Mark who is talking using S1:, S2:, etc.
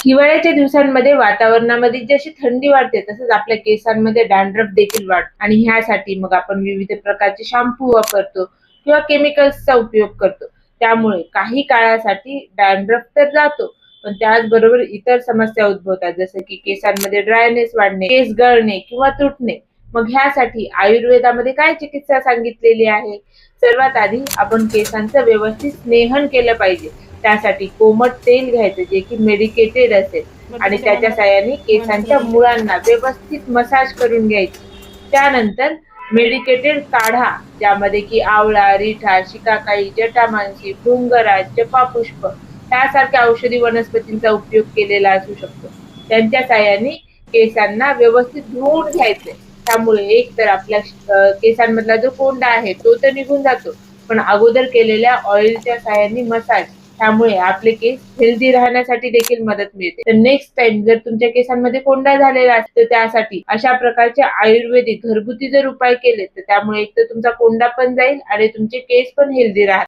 S1: हिवाळ्याच्या दिवसांमध्ये वातावरणामध्ये जशी थंडी वाढते तसंच आपल्या केसांमध्ये डॅन्ड्रफ देखील वाढतो आणि ह्यासाठी मग आपण विविध प्रकारचे शॅम्पू वापरतो किंवा केमिकल्सचा उपयोग करतो. त्यामुळे काही काळासाठी डॅन्ड्रफ तर जातो, पण त्याचबरोबर इतर समस्या उद्भवतात, जसं की केसांमध्ये ड्रायनेस वाढणे, केस गळणे किंवा तुटणे. मग ह्यासाठी आयुर्वेदामध्ये काय चिकित्सा सांगितलेली आहे? सर्वात आधी आपण केसांचं व्यवस्थित स्नेहन केलं पाहिजे. त्यासाठी कोमट तेल घ्यायचं जे की मेडिकेटेड असेल आणि त्याच्या साहाय्याने केसांच्या मुळांना व्यवस्थित मसाज करून घ्यायची. त्यानंतर मेडिकेटेड काढा ज्यामध्ये की आवळा, रिठा, शिकाकाई, जटामांसी, भृंगराज, जपापुष्प यासारख्या औषधी वनस्पतींचा उपयोग केलेला असू शकतो. त्यांच्या साहाय्याने केसांना व्यवस्थित धुवून घ्यायचे. त्यामुळे एक तर आपल्या केसांमधला जो कोंडा आहे तो तर निघून जातो, पण अगोदर केलेल्या ऑइलच्या साहाय्याने मसाज त्यामुळे आपले केस हेल्दी राहण्यासाठी देखील मदत मिळते. तर नेक्स्ट टाइम जर तुमच्या केसांमध्ये कोंडा झालेला असेल तर त्यासाठी अशा प्रकारचे आयुर्वेदिक घरगुती जर उपाय केले तर त्यामुळे एक तर तुमचा कोंडा पण जाईल आणि तुमचे केस पण हेल्दी राहतील.